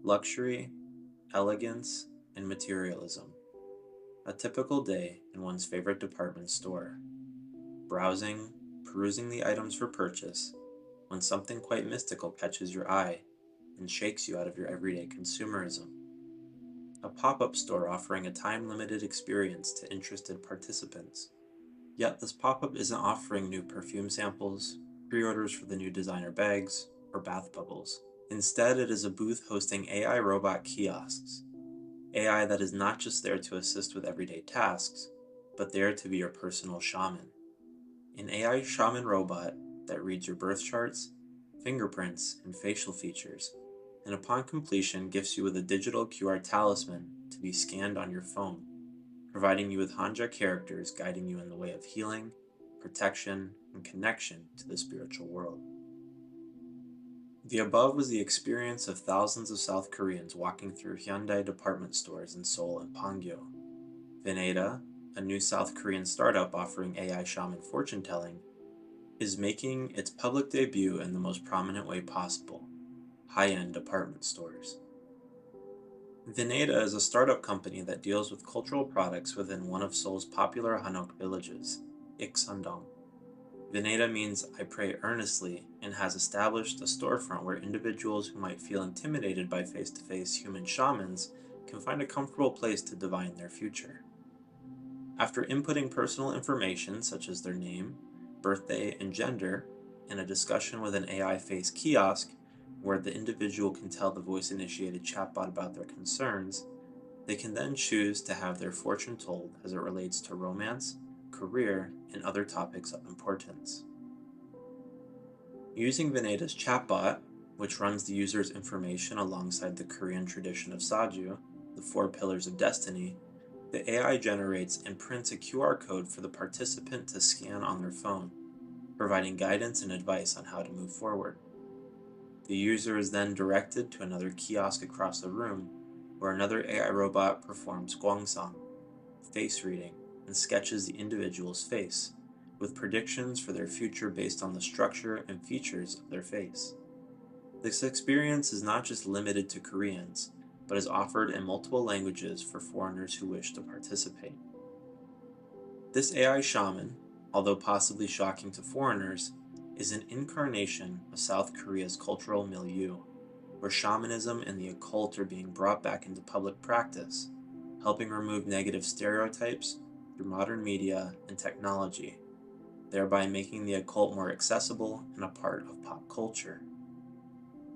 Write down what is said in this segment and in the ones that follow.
Luxury, elegance, and materialism. A typical day in one's favorite department store. Browsing, perusing the items for purchase, when something quite mystical catches your eye and shakes you out of your everyday consumerism. A pop-up store offering a time-limited experience to interested participants. Yet this pop-up isn't offering new perfume samples, pre-orders for the new designer bags, or bath bubbles. Instead, it is a booth hosting AI robot kiosks. AI that is not just there to assist with everyday tasks, but there to be your personal shaman. An AI shaman robot that reads your birth charts, fingerprints, and facial features, and upon completion gifts you with a digital QR talisman to be scanned on your phone, providing you with Hanja characters guiding you in the way of healing, protection, and connection to the spiritual world. The above was the experience of thousands of South Koreans walking through Hyundai department stores in Seoul and Pangyo. Veneda, a new South Korean startup offering AI shaman fortune telling, is making its public debut in the most prominent way possible: high-end department stores. Veneda is a startup company that deals with cultural products within one of Seoul's popular Hanok villages, Iksandong. Veneda means I pray earnestly and has established a storefront where individuals who might feel intimidated by face-to-face human shamans can find a comfortable place to divine their future. After inputting personal information such as their name, birthday, and gender, in a discussion with an AI face kiosk where the individual can tell the voice-initiated chatbot about their concerns, they can then choose to have their fortune told as it relates to romance, career, and other topics of importance. Using Veneda's chatbot, which runs the user's information alongside the Korean tradition of Saju, the four pillars of destiny, the AI generates and prints a QR code for the participant to scan on their phone, providing guidance and advice on how to move forward. The user is then directed to another kiosk across the room, where another AI robot performs gwangsang, face reading, and sketches the individual's face, with predictions for their future based on the structure and features of their face. This experience is not just limited to Koreans, but is offered in multiple languages for foreigners who wish to participate. This AI shaman, although possibly shocking to foreigners, is an incarnation of South Korea's cultural milieu, where shamanism and the occult are being brought back into public practice, helping remove negative stereotypes through modern media and technology, thereby making the occult more accessible and a part of pop culture.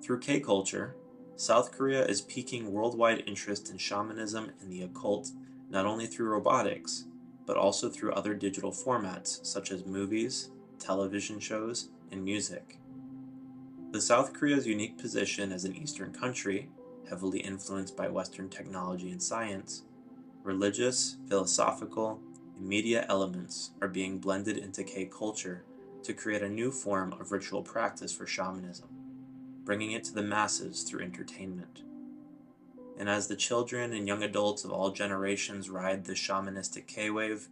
Through K-culture, South Korea is piquing worldwide interest in shamanism and the occult not only through robotics, but also through other digital formats such as movies, television shows, and music. The South Korea's unique position as an Eastern country, heavily influenced by Western technology and science, religious, philosophical, and media elements are being blended into K-culture to create a new form of ritual practice for shamanism, bringing it to the masses through entertainment. And as the children and young adults of all generations ride the shamanistic K-wave,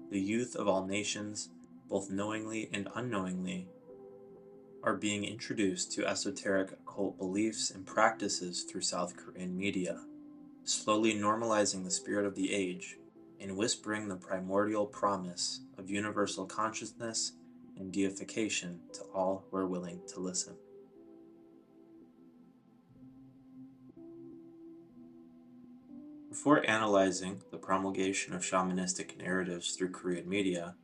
the youth of all nations, both knowingly and unknowingly, are being introduced to esoteric occult beliefs and practices through South Korean media, slowly normalizing the spirit of the age and whispering the primordial promise of universal consciousness and deification to all who are willing to listen. Before analyzing the promulgation of shamanistic narratives through Korean media,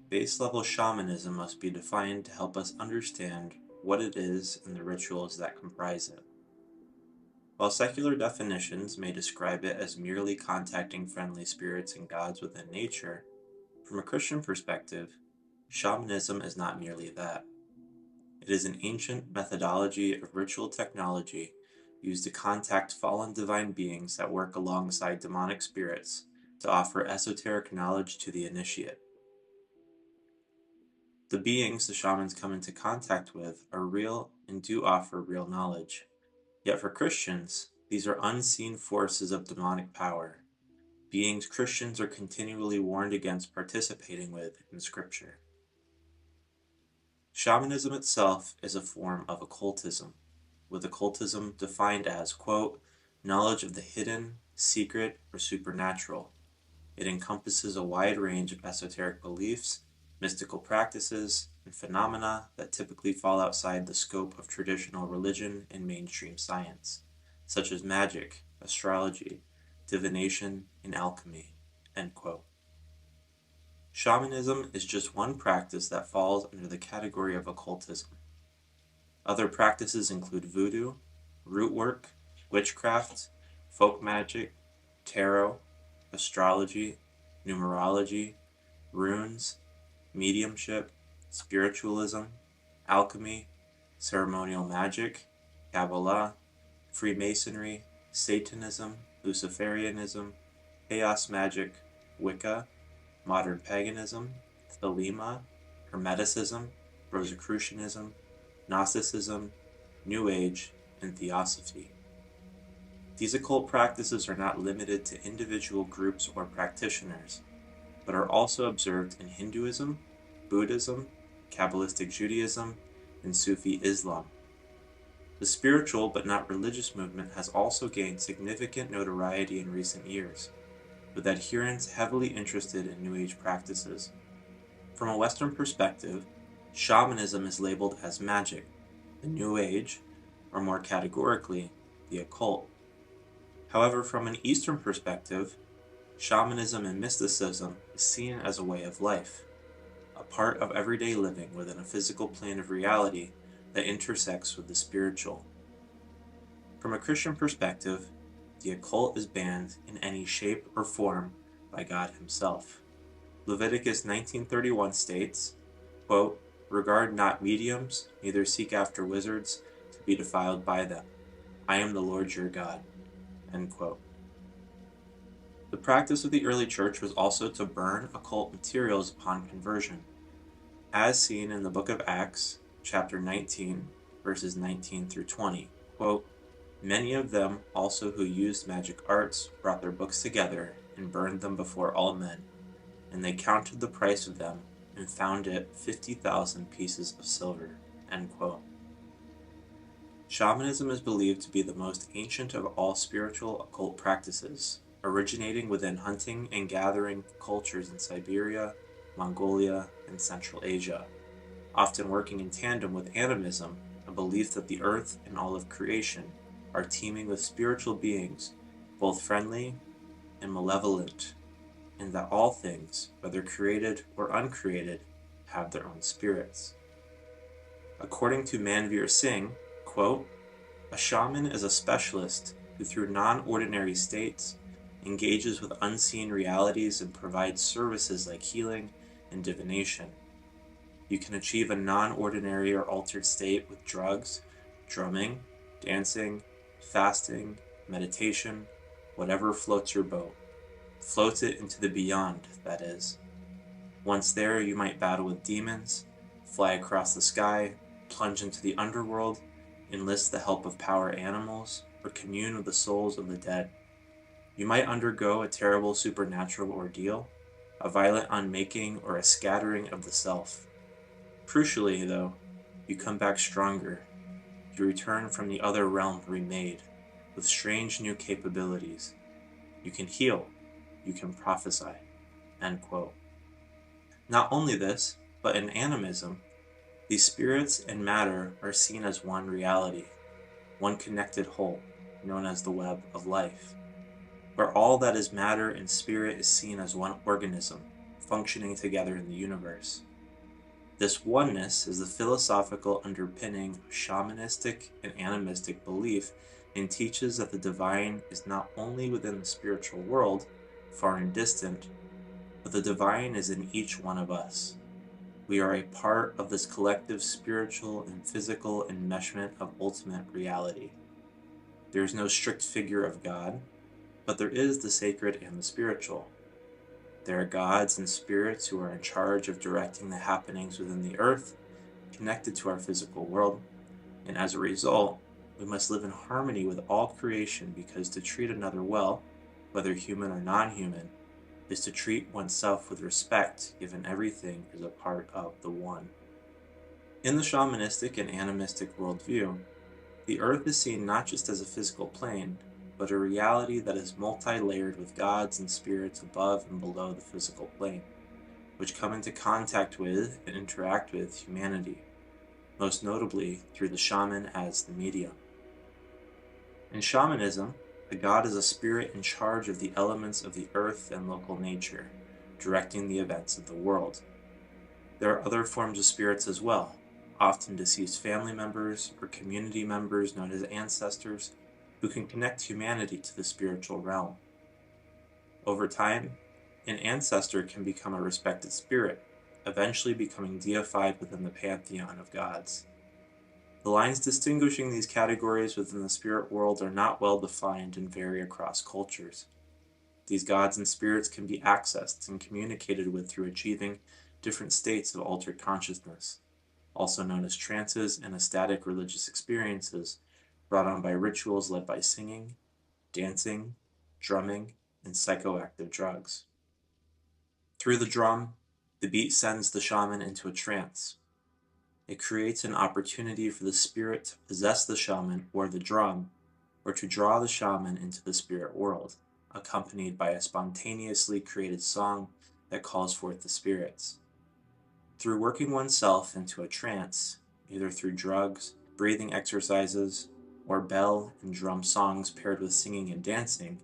base-level shamanism must be defined to help us understand what it is and the rituals that comprise it. While secular definitions may describe it as merely contacting friendly spirits and gods within nature, from a Christian perspective, shamanism is not merely that. It is an ancient methodology of ritual technology used to contact fallen divine beings that work alongside demonic spirits to offer esoteric knowledge to the initiate. The beings the shamans come into contact with are real and do offer real knowledge. Yet for Christians, these are unseen forces of demonic power. beings Christians are continually warned against participating with in Scripture. Shamanism itself is a form of occultism, with occultism defined as, quote, knowledge of the hidden, secret, or supernatural. It encompasses a wide range of esoteric beliefs, mystical practices, and phenomena that typically fall outside the scope of traditional religion and mainstream science, such as magic, astrology, divination, and alchemy. End quote. Shamanism is just one practice that falls under the category of occultism. Other practices include voodoo, root work, witchcraft, folk magic, tarot, astrology, numerology, runes, mediumship, spiritualism, alchemy, ceremonial magic, Kabbalah, Freemasonry, Satanism, Luciferianism, chaos magic, Wicca, modern paganism, Thelema, Hermeticism, Rosicrucianism, Gnosticism, New Age, and Theosophy. These occult practices are not limited to individual groups or practitioners, but are also observed in Hinduism, Buddhism, Kabbalistic Judaism, and Sufi Islam. The spiritual but not religious movement has also gained significant notoriety in recent years, with adherents heavily interested in New Age practices. From a Western perspective, shamanism is labeled as magic, the New Age, or more categorically, the occult. However, from an Eastern perspective, shamanism and mysticism is seen as a way of life, a part of everyday living within a physical plane of reality that intersects with the spiritual. From a Christian perspective, the occult is banned in any shape or form by God Himself. Leviticus 19:31 states, quote, regard not mediums, neither seek after wizards to be defiled by them. I am the Lord your God. End quote. The practice of the early church was also to burn occult materials upon conversion, as seen in the book of Acts, chapter 19, verses 19 through 20. Quote, many of them also who used magic arts brought their books together and burned them before all men, and they counted the price of them and found it 50,000 pieces of silver. End quote. Shamanism is believed to be the most ancient of all spiritual occult practices, originating within hunting and gathering cultures in Siberia, Mongolia, and Central Asia, often working in tandem with animism, a belief that the earth and all of creation are teeming with spiritual beings, both friendly and malevolent, and that all things, whether created or uncreated, have their own spirits. According to Manveer Singh, quote, a shaman is a specialist who through non-ordinary states engages with unseen realities and provides services like healing and divination. You can achieve a non-ordinary or altered state with drugs, drumming, dancing, fasting, meditation, whatever floats your boat. Floats it into the beyond, that is. Once there, you might battle with demons, fly across the sky, plunge into the underworld, enlist the help of power animals, or commune with the souls of the dead. You might undergo a terrible supernatural ordeal, a violent unmaking, or a scattering of the self. Crucially, though, you come back stronger. You return from the other realm remade, with strange new capabilities. You can heal. You can prophesy. End quote. Not only this, but in animism, these spirits and matter are seen as one reality, one connected whole, known as the web of life, where all that is matter and spirit is seen as one organism, functioning together in the universe. This oneness is the philosophical underpinning of shamanistic and animistic belief and teaches that the divine is not only within the spiritual world, far and distant, but the divine is in each one of us. We are a part of this collective spiritual and physical enmeshment of ultimate reality. There is no strict figure of God, but there is the sacred and the spiritual. There are gods and spirits who are in charge of directing the happenings within the earth, connected to our physical world, and as a result, we must live in harmony with all creation because to treat another well, whether human or non-human, is to treat oneself with respect, given everything is a part of the One. In the shamanistic and animistic worldview, the earth is seen not just as a physical plane, but a reality that is multi-layered with gods and spirits above and below the physical plane, which come into contact with and interact with humanity, most notably through the shaman as the medium. In shamanism, the god is a spirit in charge of the elements of the earth and local nature, directing the events of the world. There are other forms of spirits as well, often deceased family members or community members known as ancestors, who can connect humanity to the spiritual realm. Over time, an ancestor can become a respected spirit, eventually becoming deified within the pantheon of gods. The lines distinguishing these categories within the spirit world are not well defined and vary across cultures. These gods and spirits can be accessed and communicated with through achieving different states of altered consciousness, also known as trances and ecstatic religious experiences, brought on by rituals led by singing, dancing, drumming, and psychoactive drugs. Through the drum, the beat sends the shaman into a trance. It creates an opportunity for the spirit to possess the shaman or the drum, or to draw the shaman into the spirit world, accompanied by a spontaneously created song that calls forth the spirits. Through working oneself into a trance, either through drugs, breathing exercises, or bell and drum songs paired with singing and dancing,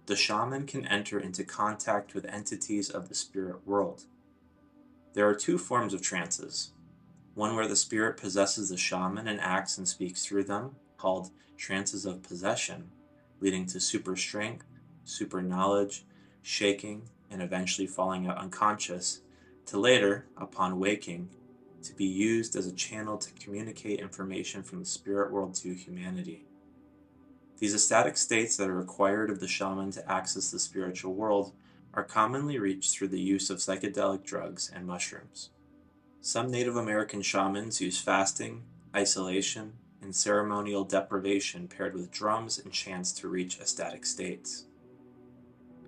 the shaman can enter into contact with entities of the spirit world. There are two forms of trances: one where the spirit possesses the shaman and acts and speaks through them, called trances of possession, leading to super strength, super knowledge, shaking, and eventually falling out unconscious, to later, upon waking, to be used as a channel to communicate information from the spirit world to humanity. These ecstatic states that are required of the shaman to access the spiritual world are commonly reached through the use of psychedelic drugs and mushrooms. Some Native American shamans use fasting, isolation, and ceremonial deprivation paired with drums and chants to reach ecstatic states.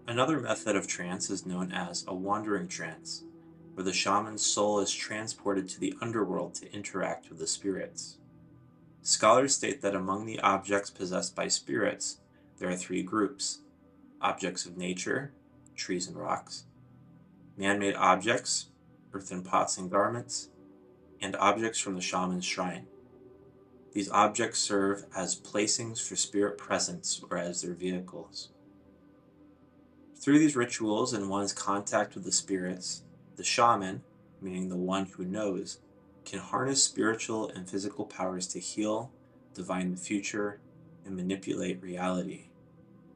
Another method of trance is known as a wandering trance, where the shaman's soul is transported to the underworld to interact with the spirits. Scholars state that among the objects possessed by spirits, there are three groups: objects of nature, trees and rocks; man-made objects, earthen pots and garments; and objects from the shaman's shrine. These objects serve as placings for spirit presence or as their vehicles. Through these rituals and one's contact with the spirits, the shaman, meaning the one who knows, can harness spiritual and physical powers to heal, divine the future, and manipulate reality.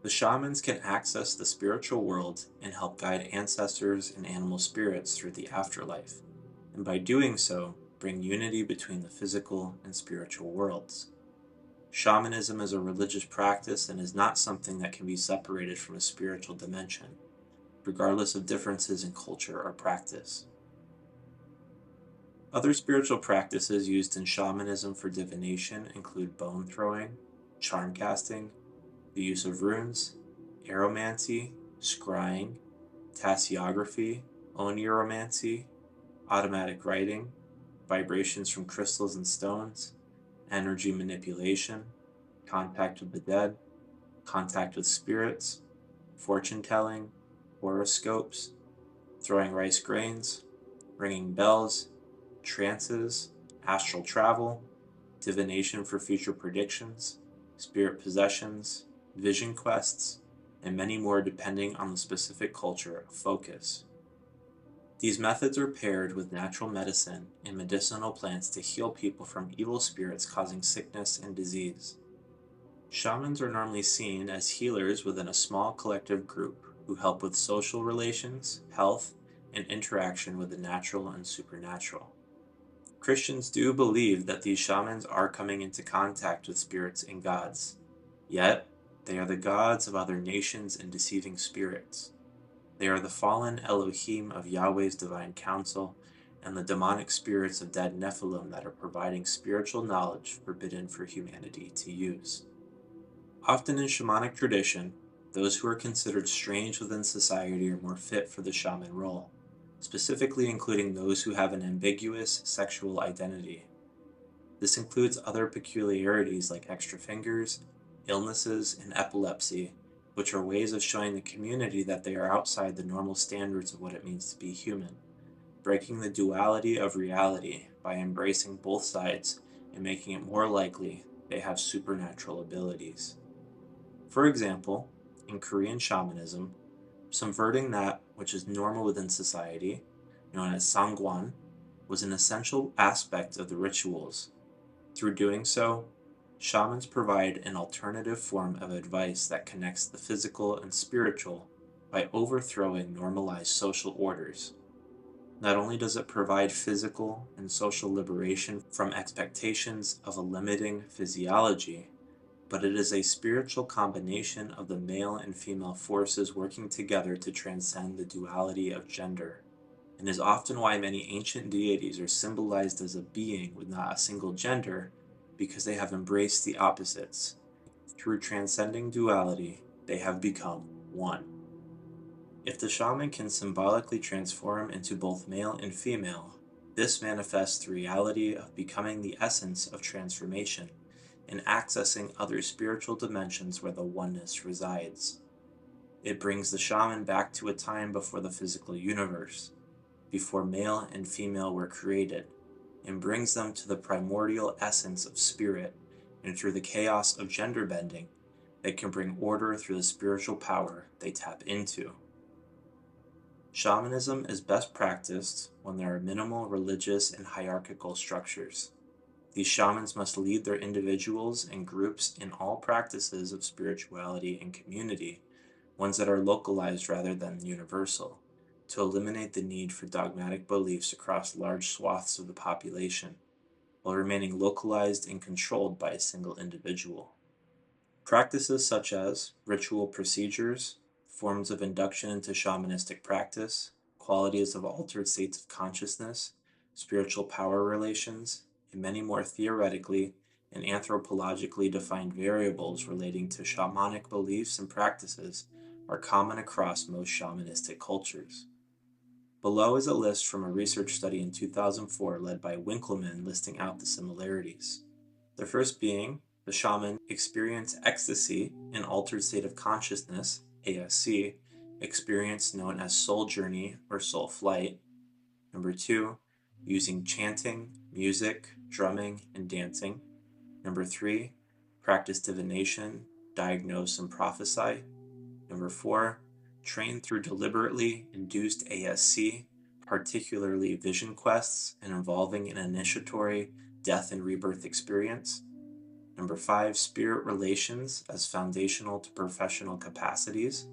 The shamans can access the spiritual world and help guide ancestors and animal spirits through the afterlife, and by doing so, bring unity between the physical and spiritual worlds. Shamanism is a religious practice and is not something that can be separated from a spiritual dimension, regardless of differences in culture or practice. Other spiritual practices used in shamanism for divination include bone throwing, charm casting, the use of runes, aromancy, scrying, tasseography, oniromancy, automatic writing, vibrations from crystals and stones, energy manipulation, contact with the dead, contact with spirits, fortune telling, horoscopes, throwing rice grains, ringing bells, trances, astral travel, divination for future predictions, spirit possessions, vision quests, and many more depending on the specific culture of focus. These methods are paired with natural medicine and medicinal plants to heal people from evil spirits causing sickness and disease. Shamans are normally seen as healers within a small collective group who help with social relations, health, and interaction with the natural and supernatural. Christians do believe that these shamans are coming into contact with spirits and gods, yet they are the gods of other nations and deceiving spirits. They are the fallen Elohim of Yahweh's divine council and the demonic spirits of dead Nephilim that are providing spiritual knowledge forbidden for humanity to use. Often in shamanic tradition, those who are considered strange within society are more fit for the shaman role, specifically including those who have an ambiguous sexual identity. This includes other peculiarities like extra fingers, illnesses, and epilepsy, which are ways of showing the community that they are outside the normal standards of what it means to be human, breaking the duality of reality by embracing both sides and making it more likely they have supernatural abilities. For example, in Korean Shamanism, subverting that which is normal within society, known as sangwan, was an essential aspect of the rituals. Through doing so, shamans provide an alternative form of advice that connects the physical and spiritual by overthrowing normalized social orders. Not only does it provide physical and social liberation from expectations of a limiting physiology, but it is a spiritual combination of the male and female forces working together to transcend the duality of gender, and is often why many ancient deities are symbolized as a being with not a single gender, because they have embraced the opposites. Through transcending duality, they have become one. If the shaman can symbolically transform into both male and female, this manifests the reality of becoming the essence of transformation and accessing other spiritual dimensions where the oneness resides. It brings the shaman back to a time before the physical universe, before male and female were created, and brings them to the primordial essence of spirit, and through the chaos of gender bending, they can bring order through the spiritual power they tap into. Shamanism is best practiced when there are minimal religious and hierarchical structures. These shamans must lead their individuals and groups in all practices of spirituality and community, ones that are localized rather than universal, to eliminate the need for dogmatic beliefs across large swaths of the population, while remaining localized and controlled by a single individual. Practices such as ritual procedures, forms of induction into shamanistic practice, qualities of altered states of consciousness, spiritual power relations, and many more theoretically and anthropologically defined variables relating to shamanic beliefs and practices are common across most shamanistic cultures. Below is a list from a research study in 2004 led by Winkleman listing out the similarities. The first being, the shaman experience ecstasy, an altered state of consciousness, ASC, experience known as soul journey or soul flight. Number two, using chanting, music, drumming, and dancing. Number three, practice divination, diagnose and prophesy. Number four, train through deliberately induced ASC, particularly vision quests and involving an initiatory death and rebirth experience. Number five, spirit relations as foundational to professional capacities.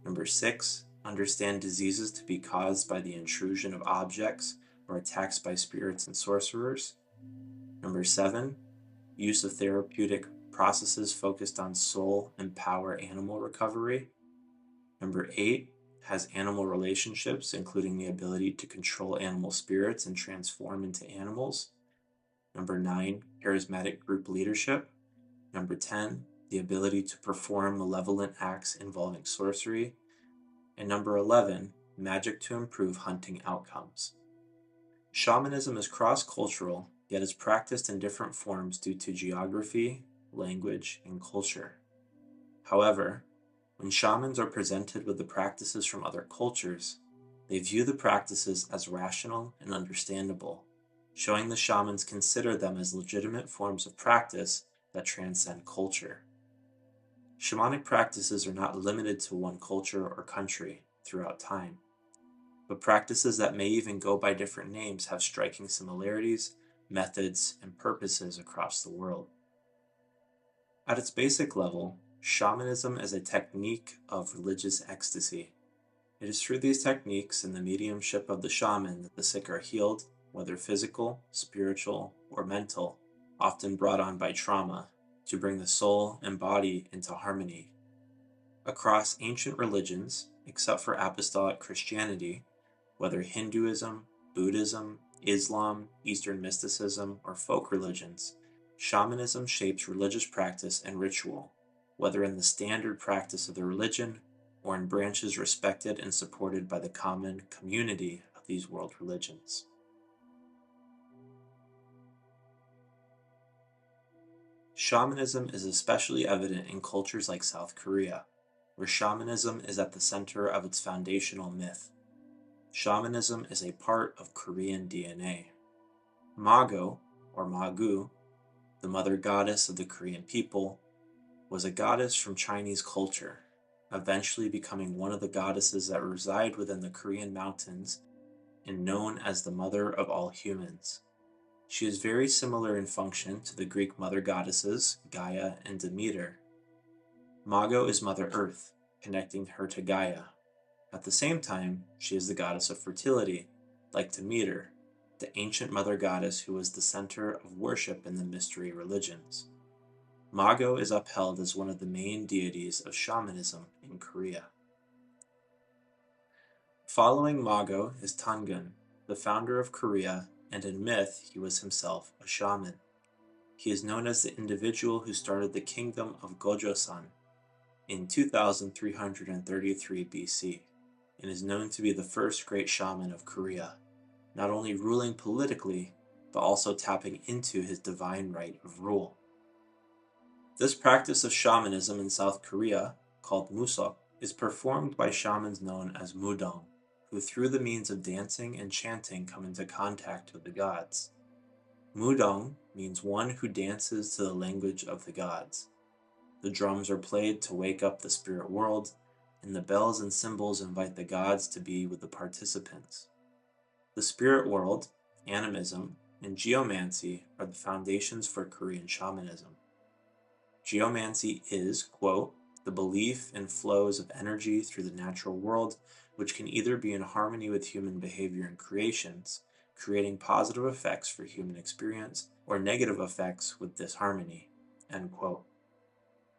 Number six, understand diseases to be caused by the intrusion of objects or attacks by spirits and sorcerers. Number seven, use of therapeutic processes focused on soul and power animal recovery. Number eight, has animal relationships, including the ability to control animal spirits and transform into animals. Number nine, charismatic group leadership. Number 10, the ability to perform malevolent acts involving sorcery. And number 11, magic to improve hunting outcomes. Shamanism is cross-cultural, yet is practiced in different forms due to geography, language, and culture. However, when shamans are presented with the practices from other cultures, they view the practices as rational and understandable, showing the shamans consider them as legitimate forms of practice that transcend culture. Shamanic practices are not limited to one culture or country throughout time, but practices that may even go by different names have striking similarities, methods, and purposes across the world. At its basic level, shamanism is a technique of religious ecstasy. It is through these techniques and the mediumship of the shaman that the sick are healed, whether physical, spiritual, or mental, often brought on by trauma, to bring the soul and body into harmony. Across ancient religions, except for apostolic Christianity, whether Hinduism, Buddhism, Islam, Eastern mysticism, or folk religions, shamanism shapes religious practice and ritual. whether in the standard practice of the religion or in branches respected and supported by the common community of these world religions. Shamanism is especially evident in cultures like South Korea, where shamanism is at the center of its foundational myth. Shamanism is a part of Korean DNA. Mago, or Magu, the mother goddess of the Korean people, was a goddess from Chinese culture, eventually becoming one of the goddesses that reside within the Korean mountains and known as the mother of all humans. She is very similar in function to the Greek mother goddesses Gaia and Demeter. Mago is Mother Earth, connecting her to Gaia. At the same time, she is the goddess of fertility, like Demeter, the ancient mother goddess who was the center of worship in the mystery religions. Mago is upheld as one of the main deities of shamanism in Korea. Following Mago is Tangun, the founder of Korea, and in myth he was himself a shaman. He is known as the individual who started the kingdom of Gojoseon in 2333 BC, and is known to be the first great shaman of Korea, not only ruling politically, but also tapping into his divine right of rule. This practice of shamanism in South Korea, called musok, is performed by shamans known as mudong, who through the means of dancing and chanting come into contact with the gods. Mudong means one who dances to the language of the gods. The drums are played to wake up the spirit world, and the bells and cymbals invite the gods to be with the participants. The spirit world, animism, and geomancy are the foundations for Korean shamanism. Geomancy is, quote, the belief in flows of energy through the natural world, which can either be in harmony with human behavior and creations, creating positive effects for human experience, or negative effects with disharmony, end quote.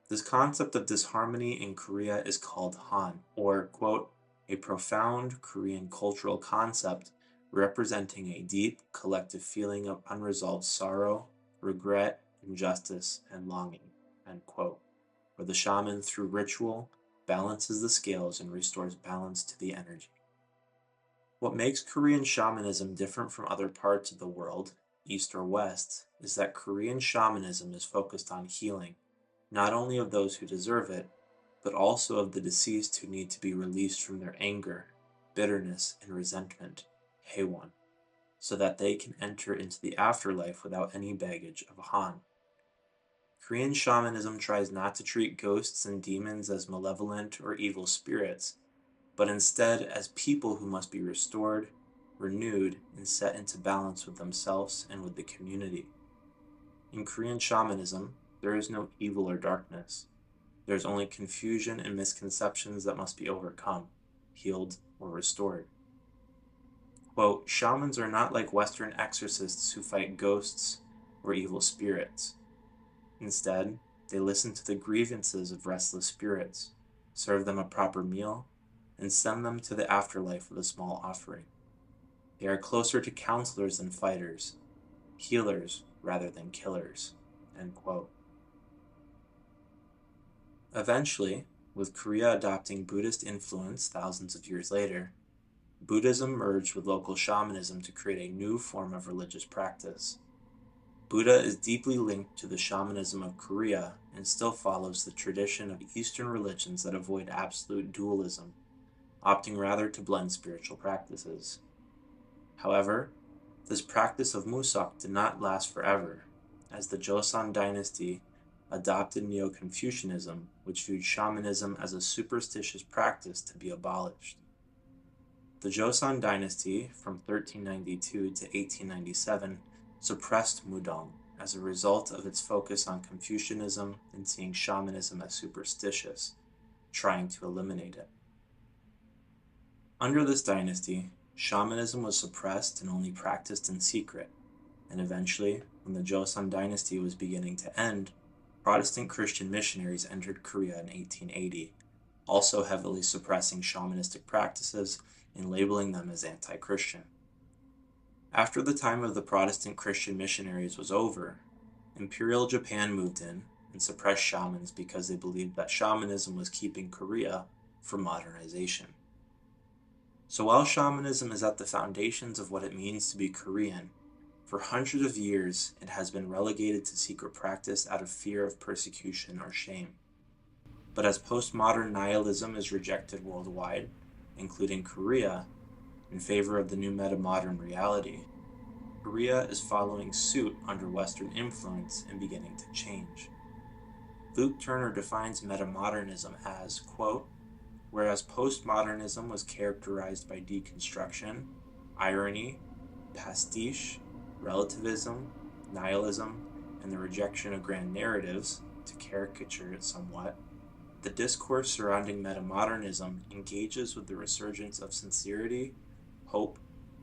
This concept of disharmony in Korea is called Han, or, quote, a profound Korean cultural concept representing a deep collective feeling of unresolved sorrow, regret, injustice, and longing, end quote, where the shaman, through ritual, balances the scales and restores balance to the energy. What makes Korean shamanism different from other parts of the world, East or West, is that Korean shamanism is focused on healing, not only of those who deserve it, but also of the deceased who need to be released from their anger, bitterness, and resentment, Haewon, so that they can enter into the afterlife without any baggage of Han. Korean shamanism tries not to treat ghosts and demons as malevolent or evil spirits, but instead as people who must be restored, renewed, and set into balance with themselves and with the community. In Korean shamanism, there is no evil or darkness. There is only confusion and misconceptions that must be overcome, healed, or restored. Quote, shamans are not like Western exorcists who fight ghosts or evil spirits. Instead, they listen to the grievances of restless spirits, serve them a proper meal, and send them to the afterlife with a small offering. They are closer to counselors than fighters, healers rather than killers, end quote. Eventually, with Korea adopting Buddhist influence thousands of years later, Buddhism merged with local shamanism to create a new form of religious practice. Buddha is deeply linked to the shamanism of Korea and still follows the tradition of Eastern religions that avoid absolute dualism, opting rather to blend spiritual practices. However, this practice of Musok did not last forever, as the Joseon dynasty adopted Neo-Confucianism, which viewed shamanism as a superstitious practice to be abolished. The Joseon dynasty, from 1392 to 1897, suppressed Mudong as a result of its focus on Confucianism and seeing shamanism as superstitious, trying to eliminate it. Under this dynasty, shamanism was suppressed and only practiced in secret, and eventually, when the Joseon dynasty was beginning to end, Protestant Christian missionaries entered Korea in 1880, also heavily suppressing shamanistic practices and labeling them as anti-Christian. After the time of the Protestant Christian missionaries was over, Imperial Japan moved in, and suppressed shamans because they believed that shamanism was keeping Korea from modernization. So while shamanism is at the foundations of what it means to be Korean, for hundreds of years it has been relegated to secret practice out of fear of persecution or shame. But as postmodern nihilism is rejected worldwide, including Korea, in favor of the new metamodern reality, Korea is following suit under Western influence and beginning to change. Luke Turner defines metamodernism as, quote, whereas postmodernism was characterized by deconstruction, irony, pastiche, relativism, nihilism, and the rejection of grand narratives, to caricature it somewhat, the discourse surrounding metamodernism engages with the resurgence of sincerity, hope,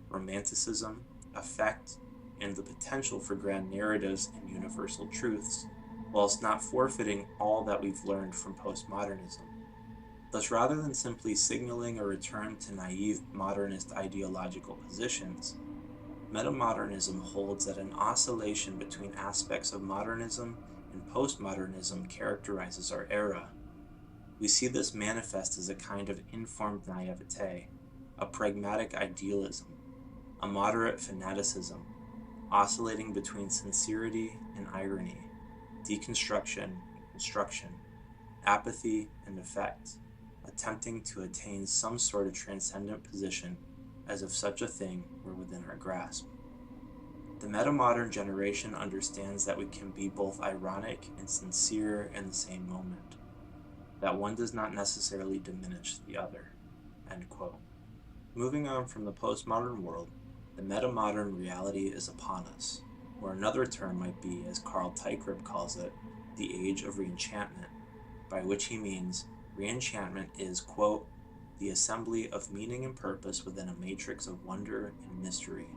romanticism, affect, and the potential for grand narratives and universal truths, whilst not forfeiting all that we've learned from postmodernism. Thus, rather than simply signaling a return to naive modernist ideological positions, metamodernism holds that an oscillation between aspects of modernism and postmodernism characterizes our era. We see this manifest as a kind of informed naivete, a pragmatic idealism, a moderate fanaticism, oscillating between sincerity and irony, deconstruction and construction, apathy and effect, attempting to attain some sort of transcendent position as if such a thing were within our grasp. The metamodern generation understands that we can be both ironic and sincere in the same moment, that one does not necessarily diminish the other. End quote. Moving on from the postmodern world, the metamodern reality is upon us, or another term might be, as Carl Teichert calls it, the age of re-enchantment, by which he means re-enchantment is, quote, the assembly of meaning and purpose within a matrix of wonder and mystery,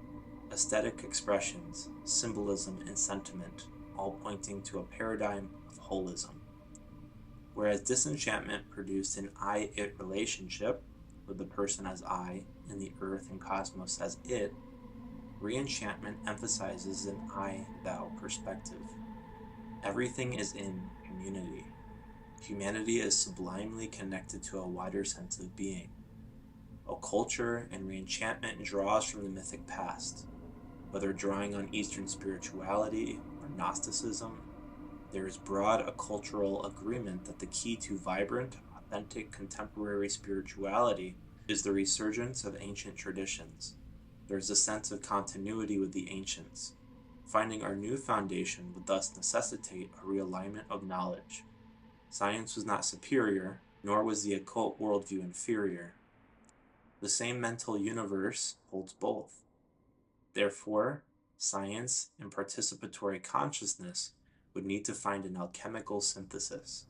aesthetic expressions, symbolism, and sentiment, all pointing to a paradigm of holism. Whereas disenchantment produced an I-it relationship, with the person as I and the earth and cosmos as it, re-enchantment emphasizes an I-thou perspective. Everything is in community. Humanity is sublimely connected to a wider sense of being. Occulture and re-enchantment draws from the mythic past. Whether drawing on Eastern spirituality or Gnosticism, there is broad occultural agreement that the key to vibrant, authentic contemporary spirituality is the resurgence of ancient traditions. There is a sense of continuity with the ancients. Finding our new foundation would thus necessitate a realignment of knowledge. Science was not superior, nor was the occult worldview inferior. The same mental universe holds both. Therefore, science and participatory consciousness would need to find an alchemical synthesis.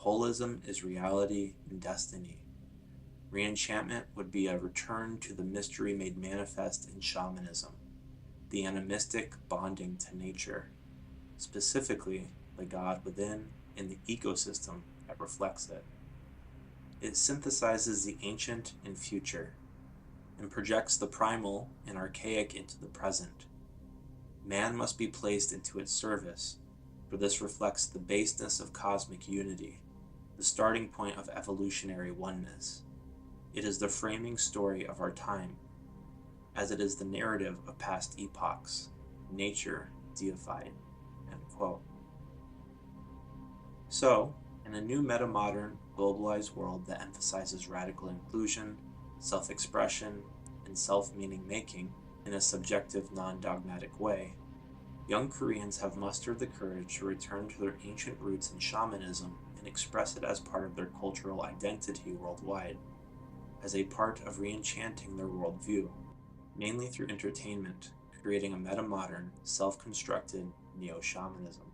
Holism is reality and destiny. Re-enchantment would be a return to the mystery made manifest in shamanism, the animistic bonding to nature, specifically the God within and the ecosystem that reflects it. It synthesizes the ancient and future, and projects the primal and archaic into the present. Man must be placed into its service, for this reflects the baseness of cosmic unity, the starting point of evolutionary oneness. It is the framing story of our time, as it is the narrative of past epochs, nature deified. End quote. So, in a new metamodern, globalized world that emphasizes radical inclusion, self-expression, and self-meaning making in a subjective, non-dogmatic way, young Koreans have mustered the courage to return to their ancient roots in shamanism and express it as part of their cultural identity worldwide, as a part of re-enchanting their worldview, mainly through entertainment, creating a metamodern, self-constructed neo-shamanism.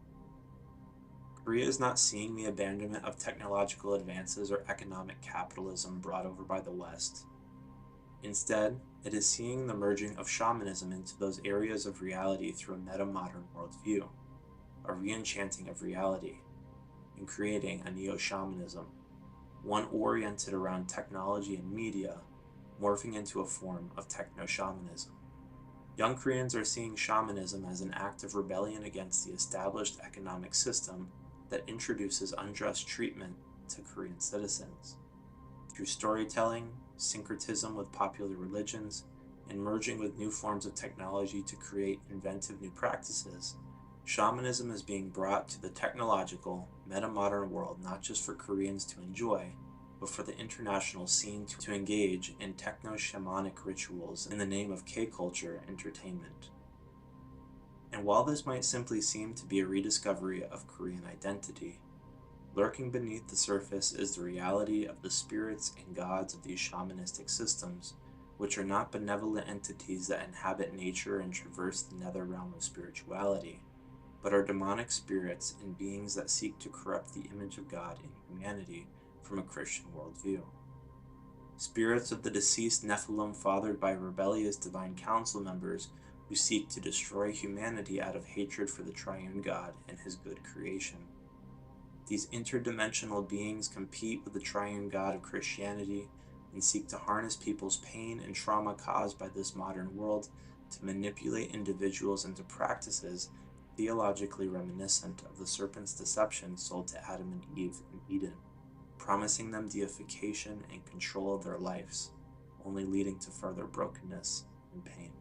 Korea is not seeing the abandonment of technological advances or economic capitalism brought over by the West. Instead, it is seeing the merging of shamanism into those areas of reality through a metamodern worldview, a re-enchanting of reality, and creating a neo-shamanism, one oriented around technology and media, morphing into a form of techno-shamanism. Young Koreans are seeing shamanism as an act of rebellion against the established economic system that introduces unjust treatment to Korean citizens. Through storytelling, syncretism with popular religions, and merging with new forms of technology to create inventive new practices, shamanism is being brought to the technological, meta-modern world not just for Koreans to enjoy, but for the international scene to engage in techno-shamanic rituals in the name of K-culture entertainment. And while this might simply seem to be a rediscovery of Korean identity, lurking beneath the surface is the reality of the spirits and gods of these shamanistic systems, which are not benevolent entities that inhabit nature and traverse the nether realm of spirituality, but are demonic spirits and beings that seek to corrupt the image of God in humanity from a Christian worldview. Spirits of the deceased Nephilim fathered by rebellious divine council members who seek to destroy humanity out of hatred for the triune God and his good creation. These interdimensional beings compete with the triune God of Christianity and seek to harness people's pain and trauma caused by this modern world to manipulate individuals into practices theologically reminiscent of the serpent's deception sold to Adam and Eve in Eden, promising them deification and control of their lives, only leading to further brokenness and pain.